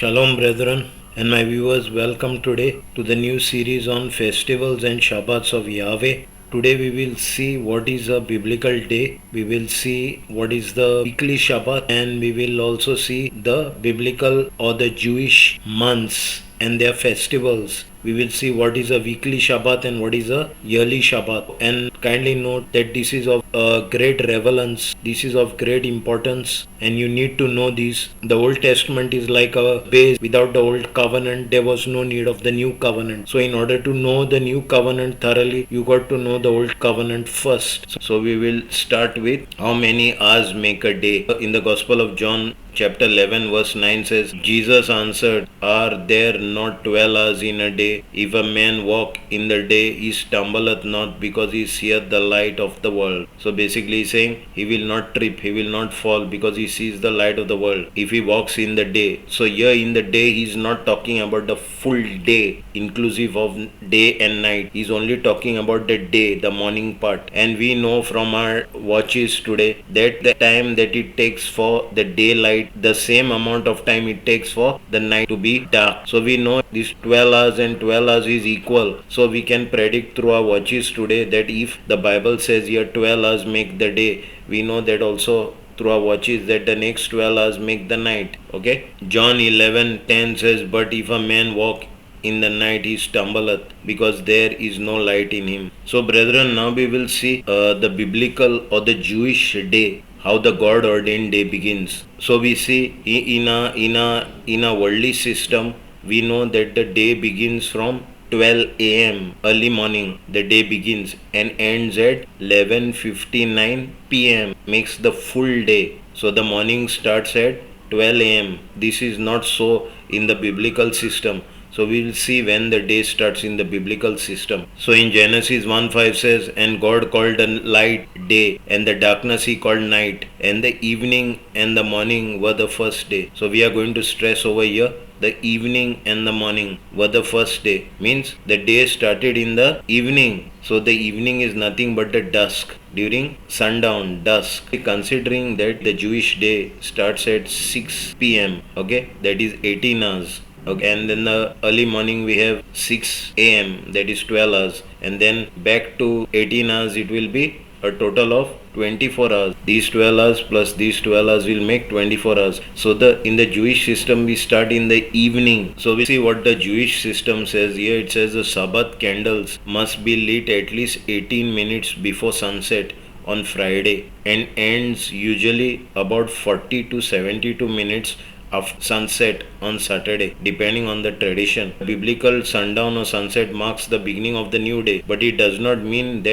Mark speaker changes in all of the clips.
Speaker 1: Shalom, brethren, and my viewers. Welcome today to the new series on festivals and Shabbats of Yahweh. Today we will see what is a biblical day, we will see what is the weekly Shabbat, and we will also see the biblical or the Jewish months and their festivals. We will see what is a weekly Shabbat and what is a yearly Shabbat. And kindly note that this is of great relevance, this is of great importance, and you need to know this. The Old Testament is like a base. Without the Old Covenant, there was no need of the New Covenant. So in order to know the New Covenant thoroughly, you got to know the Old Covenant first. So we will start with how many hours make a day. In the Gospel of John, chapter 11 verse 9 says, Jesus answered, Are there not 12 hours in a day? If a man walk in the day, he stumbleth not, because he seeth the light of the world. So basically he's saying he will not trip, he will not fall, because he sees the light of the world if he walks in the day. So here in the day, he's not talking about the full day inclusive of day and night. He's only talking about the day, the morning part. And we know from our watches today that the time that it takes for the daylight, the same amount of time it takes for the night to be dark. So we know this 12 hours and 12 hours is equal. So we can predict through our watches today that if the Bible says here 12 hours make the day, we know that also through our watches that the next 12 hours make the night. Okay. John 11:10 says, But if a man walk in the night, he stumbleth, because there is no light in him. So brethren, now we will see the biblical or the Jewish day, how the God ordained day begins. So we see in a worldly system, we know that the day begins from 12 a.m. early morning. The day begins and ends at 11:59 p.m. makes the full day. So the morning starts at 12 a.m. This is not so in the biblical system. So we will see when the day starts in the biblical system. So in Genesis 1:5 says, And God called the light day, and the darkness he called night, and the evening and the morning were the first day. So we are going to stress over here, the evening and the morning were the first day. Means the day started in the evening. So the evening is nothing but the dusk, during sundown, dusk. Considering that the Jewish day starts at 6 p.m. Okay, that is 18 hours. Okay, and then the early morning we have 6 a.m. that is 12 hours, and then back to 18 hours it will be a total of 24 hours. These 12 hours plus these 12 hours will make 24 hours. So in the Jewish system we start in the evening. So we see what the Jewish system says here. It says the Sabbath candles must be lit at least 18 minutes before sunset on Friday, and ends usually about 40 to 72 minutes of sunset on Saturday, depending on the tradition. Biblical sundown or sunset marks the beginning of the new day, but it does not mean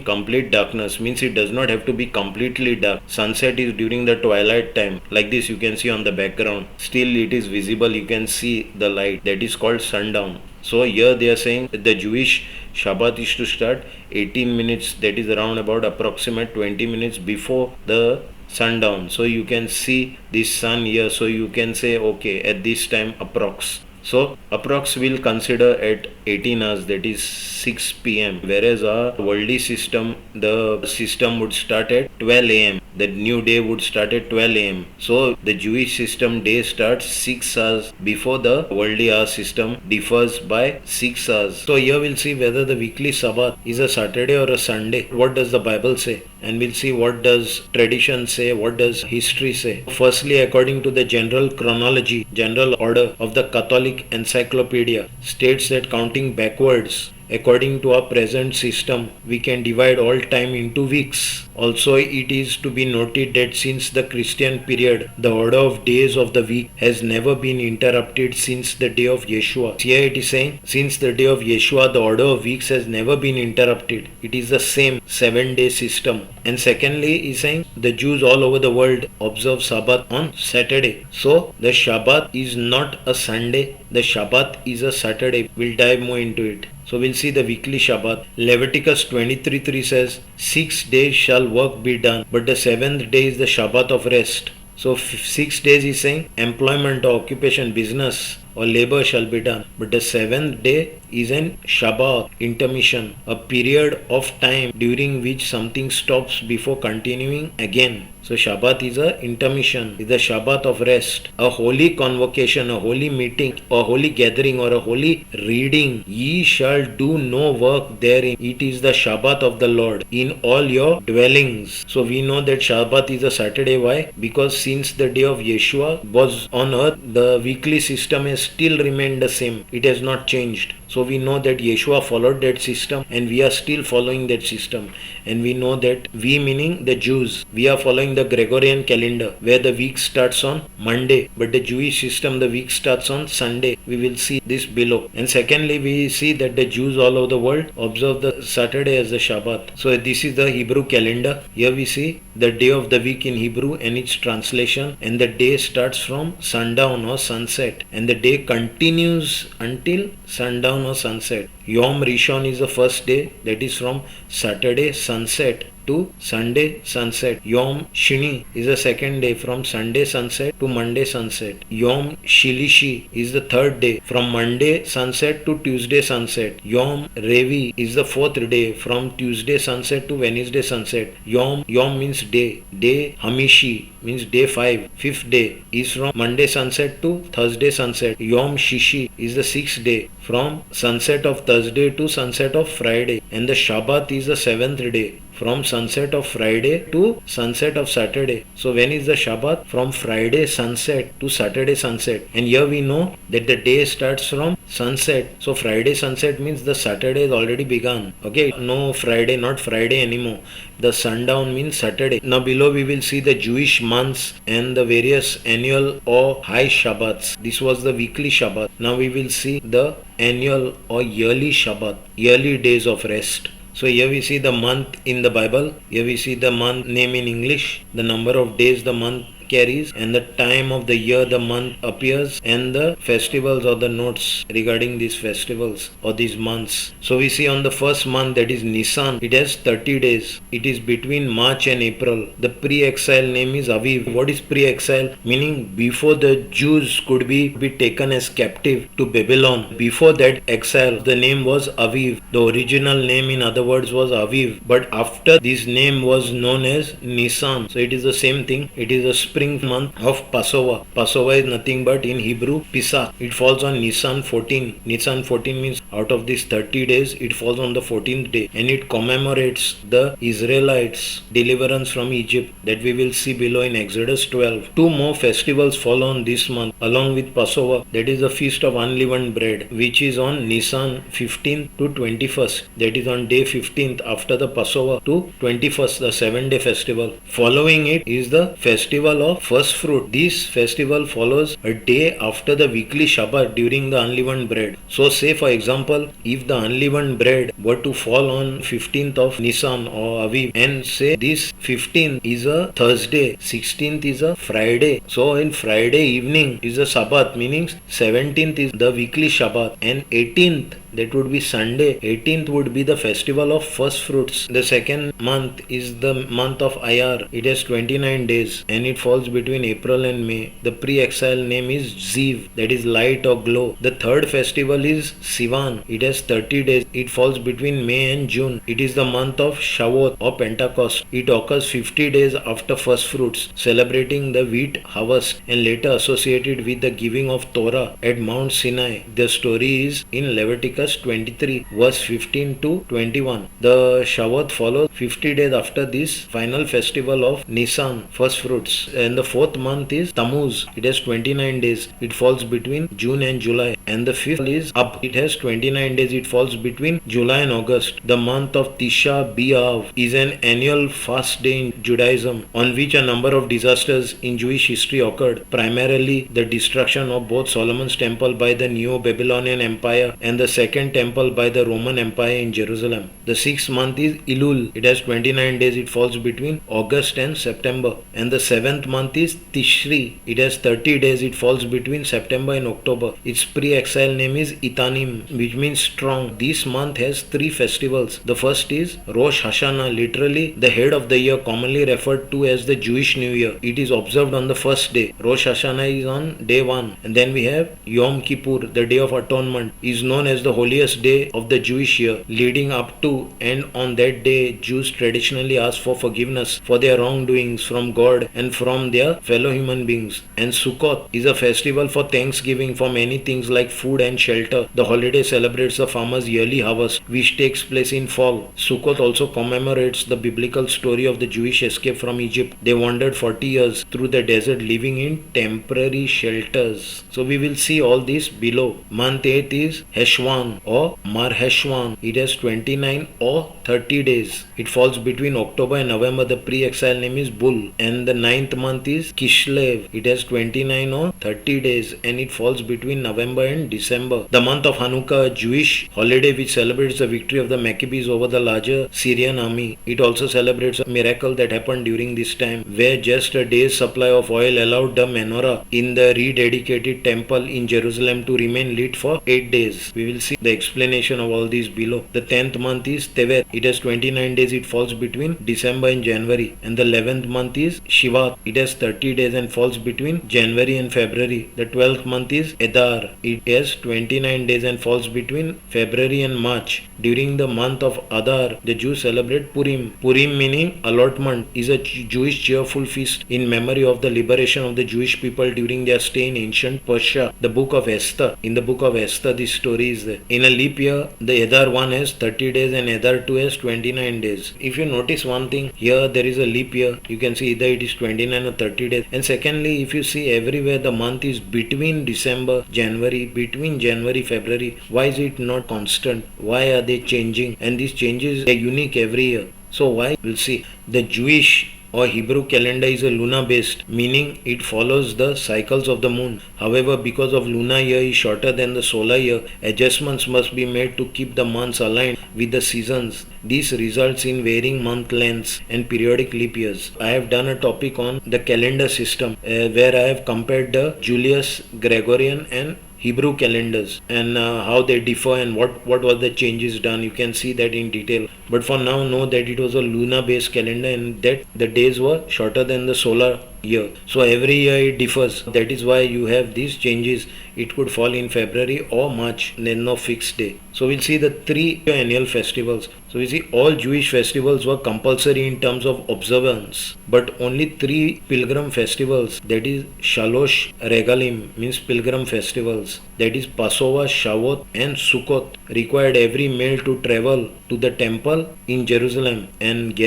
Speaker 1: complete darkness. Means it does not have to be completely dark. Sunset is during the twilight time, like this you can see on the background. Still it is visible, you can see the light. That is called sundown. So here they are saying that the Jewish Shabbat is to start 18 minutes, that is around about approximate 20 minutes before the sundown. So you can see this sun here, so you can say okay, at this time approx. So approx will consider at 18 hours, that is 6 p.m. Whereas our worldly system, the system would start at 12 a.m. The new day would start at 12 a.m. So the Jewish system day starts 6 hours before the worldly hour system differs by 6 hours. So here we'll see whether the weekly Sabbath is a Saturday or a Sunday. What does the Bible say? And we'll see what does tradition say, what does history say. Firstly, according to the general chronology, general order of the Catholic Encyclopedia, states that counting backwards, according to our present system, we can divide all time into weeks. Also, it is to be noted that since the Christian period, the order of days of the week has never been interrupted since the day of Yeshua. Here it is saying, since the day of Yeshua, the order of weeks has never been interrupted. It is the same 7-day system. And secondly, he is saying the Jews all over the world observe Sabbath on Saturday. So the Shabbat is not a Sunday, the Shabbat is a Saturday. We'll dive more into it. So we'll see the weekly Shabbat. Leviticus 23:3 says, 6 days shall work be done, but the 7th day is the Shabbat of rest. So 6 days is saying employment or occupation, business or labor shall be done. But the seventh day is an Shabbat, intermission, a period of time during which something stops before continuing again. So Shabbat is a intermission, is the Shabbat of rest, a holy convocation, a holy meeting, a holy gathering, or a holy reading. Ye shall do no work therein. It is the Shabbat of the Lord in all your dwellings. So we know that Shabbat is a Saturday. Why? Because since the day of Yeshua was on earth, the weekly system has still remained the same. It has not changed. So we know that Yeshua followed that system and we are still following that system. And we know that we, meaning the Jews, we are following the Gregorian calendar where the week starts on Monday. But the Jewish system, the week starts on Sunday. We will see this below. And secondly, we see that the Jews all over the world observe the Saturday as the Shabbat. So this is the Hebrew calendar. Here we see the day of the week in Hebrew and its translation. And the day starts from sundown or sunset. And the day continues until sundown or sunset. Yom Rishon is the first day, that is from Saturday sunset to Sunday sunset. Yom Shini is the second day, from Sunday sunset to Monday sunset. Yom Shilishi is the third day, from Monday sunset to Tuesday sunset. Yom Revi is the fourth day, from Tuesday sunset to Wednesday sunset. Yom means day. Day Hamishi means day 5. Fifth day is from Monday sunset to Thursday sunset. Yom Shishi is the sixth day, from sunset of Thursday to sunset of Friday. And the Shabbat is the seventh day, from sunset of Friday to sunset of Saturday. So when is the Shabbat? From Friday sunset to Saturday sunset. And here we know that the day starts from sunset. So Friday sunset means the Saturday is already begun. Okay, no Friday, not Friday anymore. The sundown means Saturday. Now below we will see the Jewish months and the various annual or high Shabbats. This was the weekly Shabbat. Now we will see the annual or yearly Shabbat, yearly days of rest. So here we see the month in the Bible. Here we see the month name in English, the number of days the month carries, and the time of the year the month appears, and the festivals or the notes regarding these festivals or these months. So we see on the first month, that is Nisan, it has 30 days. It is between March and April. The pre-exile name is Aviv. What is pre-exile? Meaning before the Jews could be taken as captive to Babylon. Before that exile, the name was Aviv. The original name, in other words, was Aviv. But after, this name was known as Nisan. So it is the same thing. It is a spring month of Passover. Passover is nothing but in Hebrew Pesach. It falls on Nisan 14. Nisan 14 means out of these 30 days, it falls on the 14th day, and it commemorates the Israelites' deliverance from Egypt, that we will see below in Exodus 12. Two more festivals fall on this month along with Passover. That is the Feast of Unleavened Bread, which is on Nisan 15th to 21st. That is on day 15th after the Passover to 21st, the 7-day festival. Following it is the festival of first fruit. This festival follows a day after the weekly Shabbat during the unleavened bread. So say for example, if the unleavened bread were to fall on 15th of Nisan or Aviv, and say this 15th is a Thursday, 16th is a Friday. So in Friday evening is a Sabbath, meaning 17th is the weekly Shabbat, and 18th, that would be Sunday. 18th would be the festival of first fruits. The second month is the month of Iyar. It has 29 days and it falls between April and May. The pre-exile name is Ziv, that is light or glow. The third festival is Sivan. It has 30 days. It falls between May and June. It is the month of Shavuot or Pentecost. It occurs 50 days after first fruits, celebrating the wheat harvest and later associated with the giving of Torah at Mount Sinai. The story is in Leviticus 23 verse 15 to 21. The Shavuot follows 50 days after this final festival of Nisan, first fruits, and the fourth month is Tammuz. It has 29 days. It falls between June and July. And the fifth is Ab. It has 29 days. It falls between July and August. The month of Tisha B'Av is an annual fast day in Judaism on which a number of disasters in Jewish history occurred, primarily the destruction of both Solomon's temple by the Neo-Babylonian Empire and the second temple by the Roman Empire in Jerusalem. The sixth month is Elul. It has 29 days. It falls between August and September. And the seventh month month is Tishri. It has 30 days. It falls between September and October. Its pre-exile name is Itanim, which means strong. This month has 3 festivals. The first is Rosh Hashanah, literally the head of the year, commonly referred to as the Jewish New Year. It is observed on the first day. Rosh Hashanah is on day 1. And then we have Yom Kippur, the Day of Atonement, is known as the holiest day of the Jewish year, leading up to and on that day Jews traditionally ask for forgiveness for their wrongdoings from God and from their fellow human beings. And Sukkot is a festival for thanksgiving for many things like food and shelter. The holiday celebrates the farmer's yearly harvest, which takes place in fall. Sukkot also commemorates the biblical story of the Jewish escape from Egypt. They wandered 40 years through the desert, living in temporary shelters. So we will see all this below. Month 8 is Heshwan or Mar Heshwan. It has 29 or 30 days. It falls between October and November. The pre-exile name is Bull. And the 9th month is Kislev. It has 29 or 30 days and it falls between November and December. The month of Hanukkah, a Jewish holiday which celebrates the victory of the Maccabees over the larger Syrian army. It also celebrates a miracle that happened during this time, where just a day's supply of oil allowed the menorah in the rededicated temple in Jerusalem to remain lit for 8 days. We will see the explanation of all these below. The 10th month is Tevet. It has 29 days. It falls between December and January. And the 11th month is Shivat. It has 30 days and falls between January and February. The 12th month is Adar. It has 29 days and falls between February and March. During the month of Adar, the Jews celebrate Purim. Purim, meaning allotment, is a Jewish cheerful feast in memory of the liberation of the Jewish people during their stay in ancient Persia. The book of Esther. In the book of Esther, this story is there. In a leap year, the Adar 1 has 30 days and Adar 2 has 29 days. If you notice one thing, here there is a leap year. You can see either it is 29 or 30 days. And secondly, if you see everywhere the month is between December, January, between January, February. Why is it not constant? Why are they changing? And these changes are unique every year. So why? We'll see. The Jewish or Hebrew calendar is a lunar based, meaning it follows the cycles of the moon. However, because of lunar year is shorter than the solar year, adjustments must be made to keep the months aligned with the seasons. This results in varying month lengths and periodic leap years. I have done a topic on the calendar system where I have compared the Julius Gregorian and Hebrew calendars and how they differ and what was the changes done. You can see that in detail. But for now, know that it was a lunar based calendar and that the days were shorter than the solar year. So every year it differs. That is why you have these changes. It could fall in February or March. There's no fixed day. So we'll see the 3 annual festivals. So we see all Jewish festivals were compulsory in terms of observance, but only 3 pilgrim festivals, that is Shalosh Regalim, means pilgrim festivals, that is Passover, Shavuot and Sukkot, required every male to travel to the temple in Jerusalem and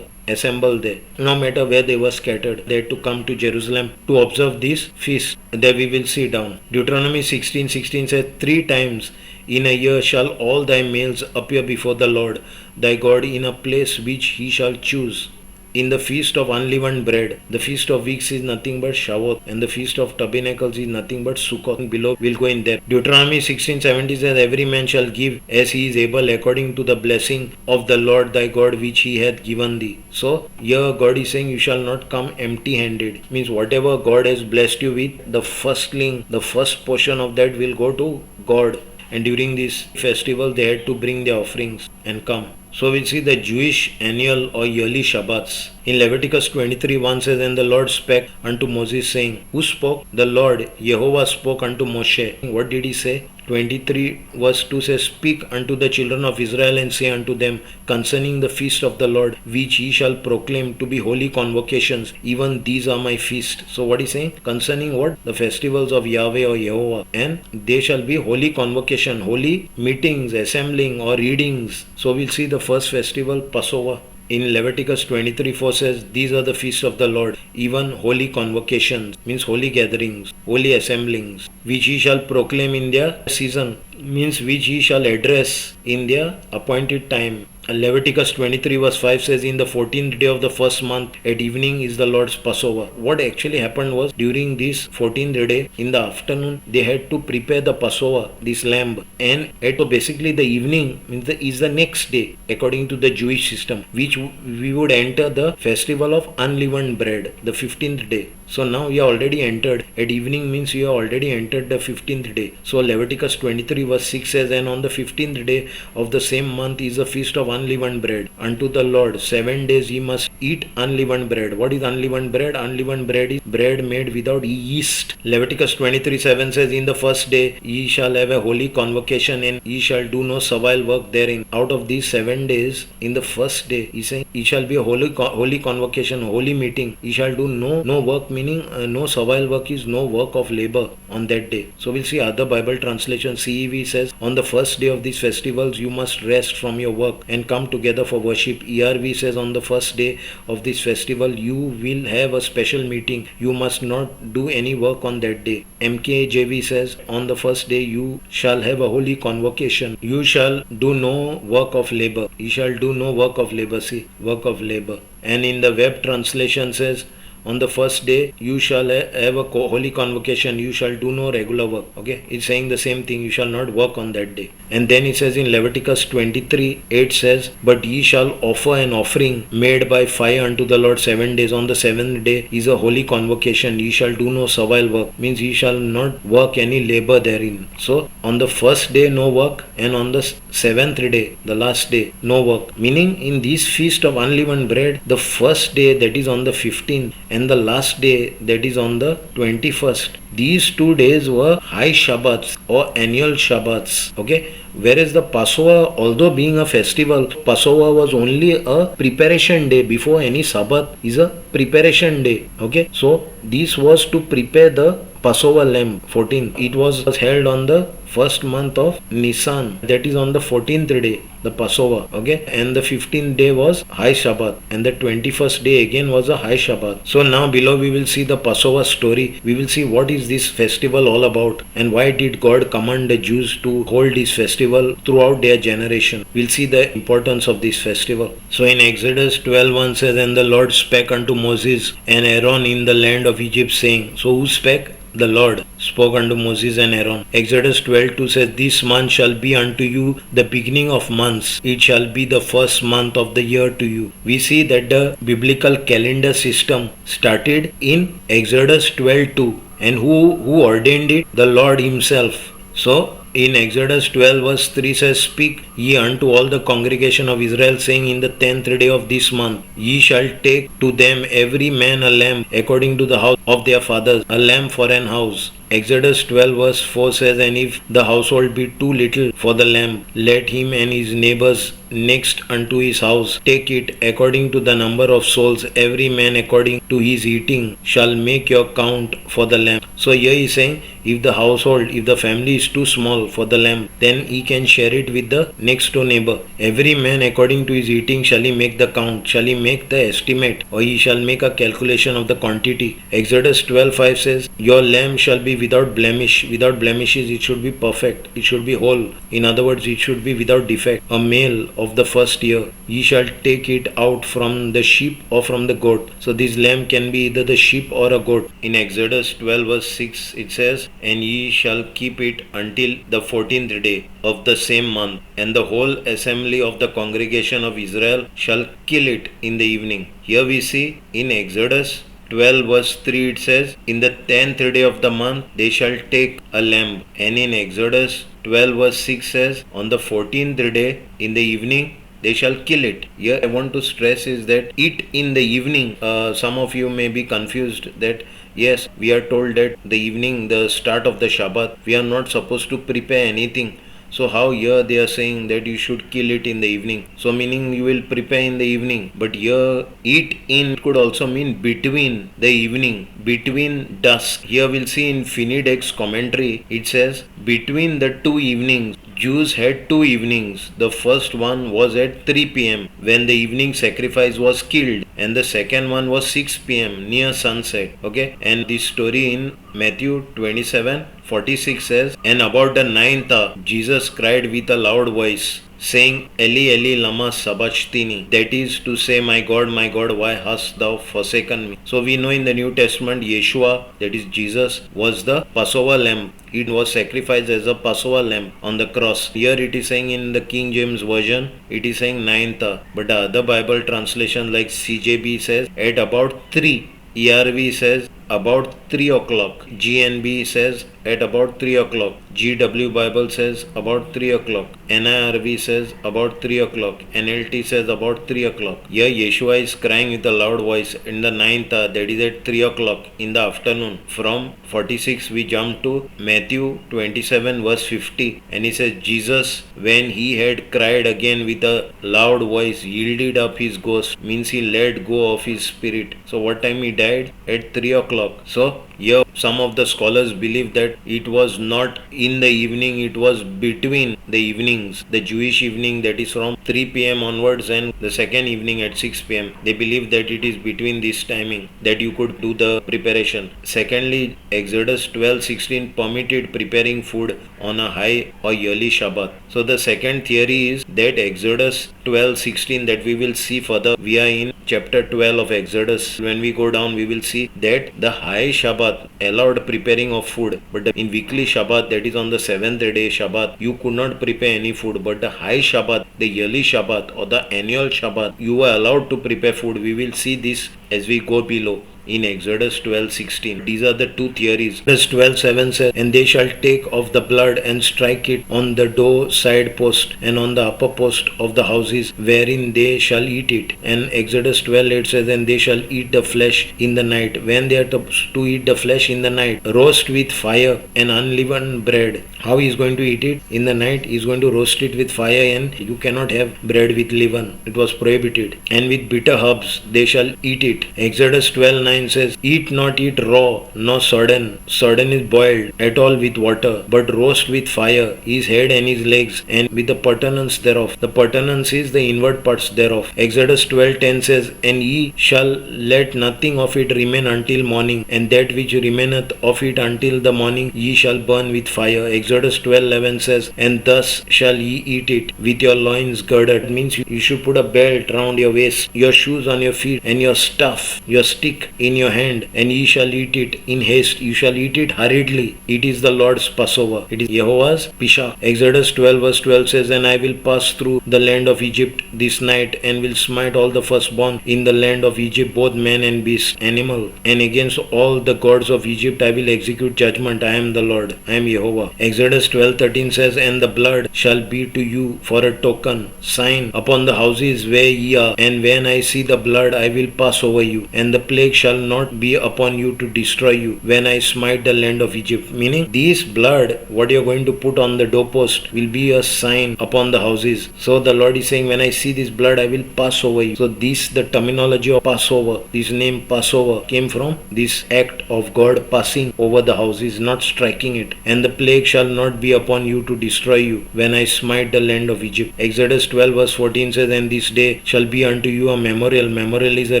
Speaker 1: assemble there. No matter where they were scattered, they had to come to Jerusalem to observe this feast. There we will see down. Deuteronomy 16:16 says, 3 times in a year shall all thy males appear before the Lord thy God in a place which he shall choose. In the feast of unleavened bread, the feast of weeks is nothing but Shavuot, and the feast of tabernacles is nothing but Sukkot. Below we'll go in depth. Deuteronomy 16:70 says, every man shall give as he is able according to the blessing of the Lord thy God which he hath given thee. So here God is saying you shall not come empty handed. Means whatever God has blessed you with, the firstling, the first portion of that will go to God. And during this festival they had to bring their offerings and come. So we see the Jewish annual or yearly Shabbats. In Leviticus 23:1 says, and the Lord spake unto Moses, saying, who spoke? The Lord, Yehovah spoke unto Moshe. What did he say? 23 verse 2 says, speak unto the children of Israel and say unto them concerning the feast of the Lord, which ye shall proclaim to be holy convocations, even these are my feast. So what is saying? Concerning what? The festivals of Yahweh or Yehovah, and they shall be holy convocation, holy meetings, assembling or readings. So we'll see the first festival, Passover. In Leviticus 23:4 says, these are the feasts of the Lord, even holy convocations, means holy gatherings, holy assemblings, which ye shall proclaim in their season, means which ye shall address in their appointed time. Leviticus 23 verse 5 says, in the 14th day of the first month at evening is the Lord's Passover. What actually happened was, during this 14th day in the afternoon they had to prepare the Passover, this lamb, and so basically the evening is the next day according to the Jewish system, which we would enter the festival of unleavened bread, the 15th day. So now you already entered. At evening means you have already entered the 15th day. So Leviticus 23 verse 6 says, and on the 15th day of the same month is a feast of unleavened bread unto the Lord. 7 days ye must eat unleavened bread. What is unleavened bread? Unleavened bread is bread made without yeast. Leviticus 23:7 says, in the first day ye shall have a holy convocation, and ye shall do no servile work therein. Out of these 7 days, in the first day, he saying, ye shall be a holy convocation, holy meeting. Ye shall do no work, meaning no servile work is no work of labor on that day. So we'll see other Bible translation. CEV says, on the first day of these festivals you must rest from your work and come together for worship. ERV says, on the first day of this festival you will have a special meeting. You must not do any work on that day. MKJV says, on the first day you shall have a holy convocation. You shall do no work of labor. You shall do no work of labor. See, work of labor. And in the web translation says, on the first day you shall have a holy convocation, you shall do no regular work. Okay, it's saying the same thing, you shall not work on that day. And then it says in Leviticus 23:8 says, but ye shall offer an offering made by fire unto the Lord 7 days. On the 7th day is a holy convocation. Ye shall do no servile work, means ye shall not work any labor therein. So on the first day no work, and on the 7th day, the last day, no work. Meaning in this feast of unleavened bread, the first day, that is on the 15th, and the last day, that is on the 21st, these 2 days were high Shabbats or annual Shabbats. Okay, whereas the Passover, although being a festival, Passover was only a preparation day. Before any Sabbath is a preparation day. Okay, so this was to prepare the Passover lamb. 14th, it was held on the first month of Nisan, that is on the 14th day, the Passover. Okay, and the 15th day was high Shabbat, and the 21st day again was a high Shabbat. So now below we will see the Passover story. We will see what is this festival all about, and why did God command the Jews to hold this festival throughout their generation. We'll see the importance of this festival. So in Exodus 12:1 says, and the Lord spake unto Moses and Aaron in the land of Egypt, saying. So who spake? The Lord spoke unto Moses and Aaron. Exodus 12:2 says, this month shall be unto you the beginning of months. It shall be the first month of the year to you. We see that the biblical calendar system started in Exodus 12:2. And who ordained it? The Lord himself. So in Exodus 12 verse 3 says, speak ye unto all the congregation of Israel, saying, in the 10th day of this month ye shall take to them every man a lamb according to the house of their fathers, a lamb for an house. Exodus 12 verse 4 says, and if the household be too little for the lamb, let him and his neighbors next unto his house take it according to the number of souls, every man according to his eating shall make your count for the lamb. So here he is saying, if the household, if the family is too small for the lamb, then he can share it with the next door neighbor. Every man according to his eating shall he make the count, shall he make the estimate, or he shall make a calculation of the quantity. Exodus 12:5 says, your lamb shall be without blemish. Without blemishes, it should be perfect, it should be whole. In other words, it should be without defect, a male of the first year. Ye shall take it out from the sheep or from the goat. So this lamb can be either the sheep or a goat. In Exodus 12 verse 6 it says, and ye shall keep it until the 14th day of the same month, and the whole assembly of the congregation of Israel shall kill it in the evening. Here we see in Exodus 12 verse 3 it says, in the 10th day of the month they shall take a lamb. And in Exodus 12 verse 6 says, on the 14th day in the evening they shall kill it. Here I want to stress is that it in the evening. Some of you may be confused that yes, we are told that the evening, the start of the Shabbat, we are not supposed to prepare anything. So how here they are saying that you should kill it in the evening? So meaning you will prepare in the evening. But here eat in could also mean between the evening, between dusk. Here we'll see in Finidex's commentary, it says between the two evenings. Jews had two evenings. The first one was at 3 p.m. when the evening sacrifice was killed, and the second one was 6 p.m. near sunset. Okay, and this story in Matthew 27:46 says, and about the 9th hour Jesus cried with a loud voice, saying, Eli, Eli, lama sabachthani. That is to say, my God, why hast thou forsaken me? So we know in the New Testament, Yeshua, that is Jesus, was the Passover lamb. It was sacrificed as a Passover lamb on the cross. Here it is saying in the King James Version, it is saying 9th hour. But the other Bible translation like CJB says, at about 3. ERV says about 3 o'clock. GNB says at about 3 o'clock. GW Bible says about 3 o'clock. NIRV says about 3 o'clock. NLT says about 3 o'clock. Here Yeshua is crying with a loud voice in the ninth hour, that is at 3 o'clock in the afternoon. From 46 we jump to Matthew 27 verse 50, and he says, Jesus, when he had cried again with a loud voice, yielded up his ghost, means he let go of his spirit. So what time he died? At 3 o'clock. So here some of the scholars believe that it was not in the evening, it was between the evenings, the Jewish evening, that is from 3 p.m. onwards, and the second evening at 6 p.m. They believe that it is between this timing that you could do the preparation. Secondly, Exodus 12:16 permitted preparing food on a high or yearly Shabbat. So the second theory is that Exodus 12:16 that we will see further. We are in chapter 12 of Exodus. When we go down, we will see that the high Shabbat allowed preparing of food, but in weekly Shabbat, that is on the seventh day Shabbat, you could not prepare any food. But the high Shabbat, the yearly Shabbat or the annual Shabbat, you were allowed to prepare food. We will see this as we go below in Exodus 12:16. These are the two theories. Exodus 12:7 says, and they shall take of the blood and strike it on the door side post and on the upper post of the houses wherein they shall eat it. And Exodus 12:8 says, and they shall eat the flesh in the night. When they are to eat the flesh in the night, roast with fire and unleavened bread. How he is going to eat it? In the night he is going to roast it with fire, and you cannot have bread with leaven. It was prohibited. And with bitter herbs they shall eat it. Exodus 12:9 says, eat not it raw, nor sodden. Sodden is boiled at all with water, but roast with fire his head and his legs, and with the purtenance thereof. The purtenance is the inward parts thereof. Exodus 12:10 says, and ye shall let nothing of it remain until morning, and that which remaineth of it until the morning ye shall burn with fire. Exodus 12:11 says, and thus shall ye eat it with your loins girded. It means you should put a belt round your waist, your shoes on your feet, and your staff, your stick in your hand, and ye shall eat it in haste. You shall eat it hurriedly. It is the Lord's Passover. It is Jehovah's Pesach. Exodus 12 verse 12 says, and I will pass through the land of Egypt this night, and will smite all the firstborn in the land of Egypt, both man and beast, animal, and against all the gods of Egypt I will execute judgment. I am the Lord. I am Jehovah. Exodus 12:13 says, and the blood shall be to you for a token, sign upon the houses where ye are, and when I see the blood I will pass over you, and the plague shall not be upon you to destroy you when I smite the land of Egypt. Meaning, this blood, what you are going to put on the doorpost, will be a sign upon the houses. So the Lord is saying, when I see this blood, I will pass over you. So this, the terminology of Passover, this name Passover came from this act of God passing over the houses, not striking it. And the plague shall not be upon you to destroy you when I smite the land of Egypt. Exodus 12 verse 14 says, and this day shall be unto you a memorial. Memorial is a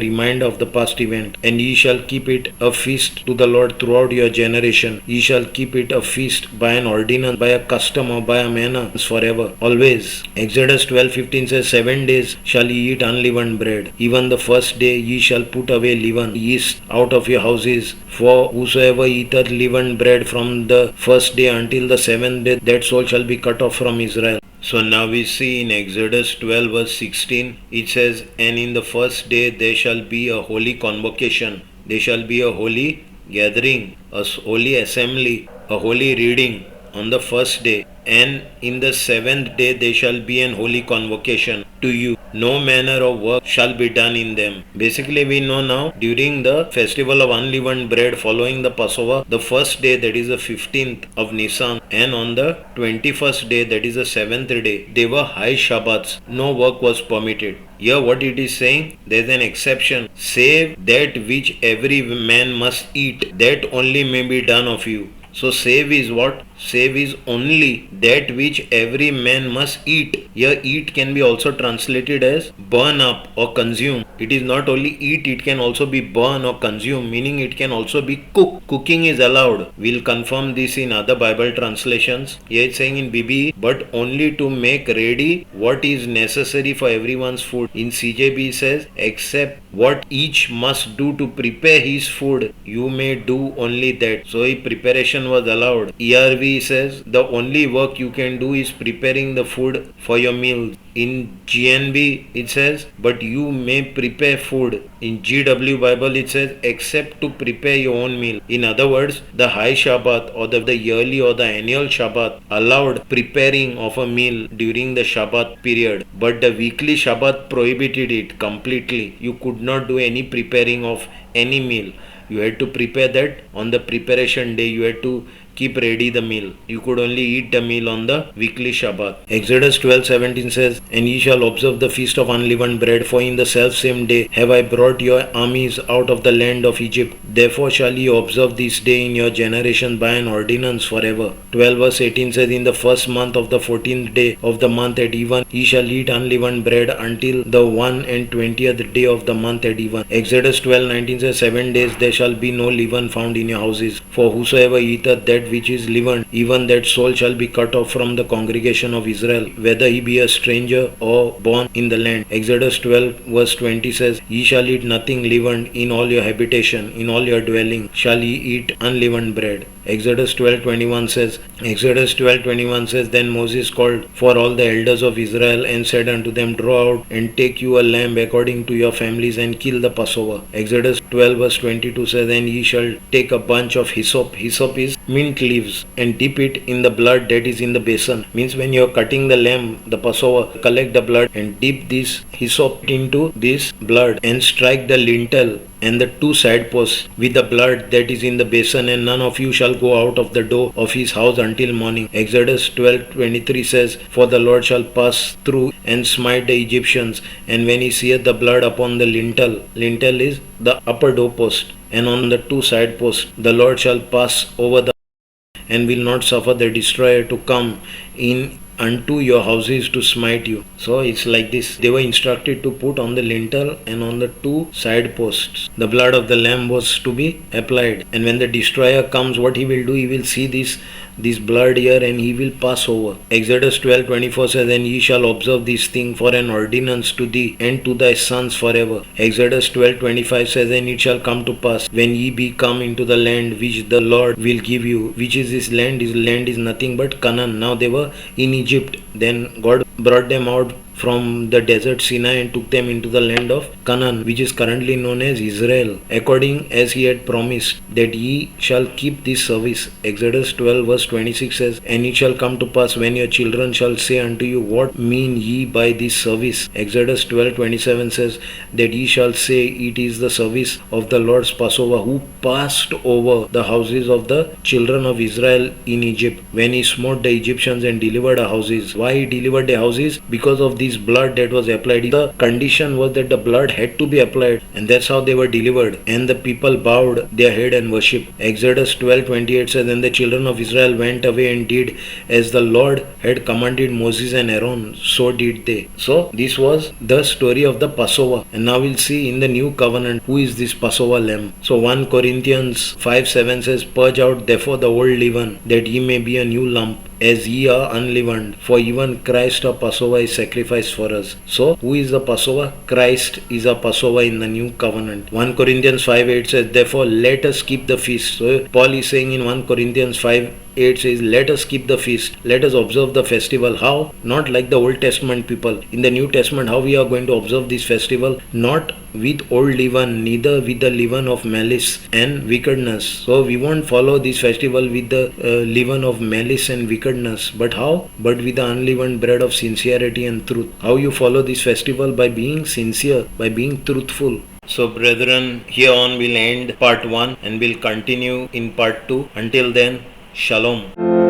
Speaker 1: reminder of the past event. And ye shall keep it a feast to the Lord throughout your generation. Ye shall keep it a feast by an ordinance, by a custom, or by a manner forever, always. Exodus 12:15 says, 7 days shall ye eat unleavened bread. Even the first day ye shall put away leaven, yeast out of your houses. For whosoever eateth leavened bread from the first day until the seventh day, that soul shall be cut off from Israel. So now we see in Exodus 12 verse 16, it says, and in the first day there shall be a holy convocation. There shall be a holy gathering, a holy assembly, a holy reading on the first day. And in the seventh day there shall be an holy convocation to you. No manner of work shall be done in them. Basically, we know now, during the festival of unleavened bread following the Passover, the first day, that is the 15th of Nisan, and on the 21st day, that is the 7th day, they were high Shabbats. No work was permitted. Here what it is saying, there is an exception. Save that which every man must eat, that only may be done of you. So save is what? Save is only that which every man must eat. Here eat can be also translated as burn up or consume. It is not only eat, it can also be burn or consume, meaning it can also be cook. Cooking is allowed. We'll confirm this in other Bible translations. Here it's saying in BB, but only to make ready what is necessary for everyone's food. In CJB it says, except what each must do to prepare his food, you may do only that. So if preparation was allowed, ERV says the only work you can do is preparing the food for your meal. In GNB it says, but you may prepare food. In GW Bible it says, except to prepare your own meal. In other words, the high Shabbat or the yearly or the annual Shabbat allowed preparing of a meal during the Shabbat period, but the weekly Shabbat prohibited it completely. You could not do any preparing of any meal. You had to prepare that on the preparation day. You had to keep ready the meal. You could only eat the meal on the weekly Shabbat. Exodus 12:17 says, and ye shall observe the feast of unleavened bread, for in the selfsame day have I brought your armies out of the land of Egypt. Therefore shall ye observe this day in your generation by an ordinance forever. 12:18 says, in the first month of the 14th day of the month at even, ye shall eat unleavened bread until the 21st day of the month at even. Exodus 12:19 says, 7 days there shall be no leaven found in your houses. For whosoever eateth that which is leavened, even that soul shall be cut off from the congregation of Israel, whether he be a stranger or born in the land. Exodus 12:20 says, ye shall eat nothing leavened in all your habitation, in all your dwelling shall ye eat unleavened bread. Exodus 12:21 says, then Moses called for all the elders of Israel and said unto them, draw out and take you a lamb according to your families and kill the Passover. Exodus 12:22 says, and ye shall take a bunch of hyssop. Hyssop is mint leaves, and dip it in the blood that is in the basin. Means when you are cutting the lamb, the Passover, collect the blood and dip this hyssop into this blood and strike the lintel and the two side posts with the blood that is in the basin, and none of you shall go out of the door of his house until morning. Exodus 12:23 says, for the Lord shall pass through and smite the Egyptians, and when he seeth the blood upon the lintel is the upper doorpost, and on the two side posts, the Lord shall pass over the and will not suffer the destroyer to come in unto your houses to smite you. So it's like this. They were instructed to put on the lintel and on the two side posts. The blood of the lamb was to be applied. And when the destroyer comes, what he will do? He will see this blood here and he will pass over. Exodus 12:24 says, and ye shall observe this thing for an ordinance to thee and to thy sons forever. Exodus 12:25 says, and it shall come to pass when ye be come into the land which the Lord will give you. Which is this land? This land is nothing but Canaan. Now they were in Egypt. Then God brought them out from the desert Sinai and took them into the land of Canaan, which is currently known as Israel, according as he had promised, that ye shall keep this service. Exodus 12:26 says, and it shall come to pass when your children shall say unto you, what mean ye by this service? Exodus 12:27 says, that ye shall say, it is the service of the Lord's Passover, who passed over the houses of the children of Israel in Egypt, when he smote the Egyptians and delivered our houses. Why he delivered the houses? Because of this blood that was applied. The condition was that the blood had to be applied, and that's how they were delivered. And the people bowed their head and worshipped. Exodus 12:28 says, and the children of Israel went away and did as the Lord had commanded Moses and Aaron, so did they. So this was the story of the Passover. And now we'll see in the new covenant, who is this Passover lamb. So 1 Corinthians 5:7 says, purge out therefore the old leaven, that ye may be a new lump, as ye are unleavened. For even Christ our Passover is sacrificed for us. So who is the Passover? Christ is a Passover in the new covenant. 1 Corinthians 5:8 says, therefore let us keep the feast. So Paul is saying in 1 Corinthians 5:8 says, let us keep the feast. Let us observe the festival. How? Not like the Old Testament people. In the New Testament, how we are going to observe this festival? Not with old leaven, neither with the leaven of malice and wickedness. So we won't follow this festival with the leaven of malice and wickedness. But how? But with the unleavened bread of sincerity and truth. How you follow this festival? By being sincere, by being truthful. So brethren, here on we'll end part 1 and we'll continue in part 2. Until then, Shalom.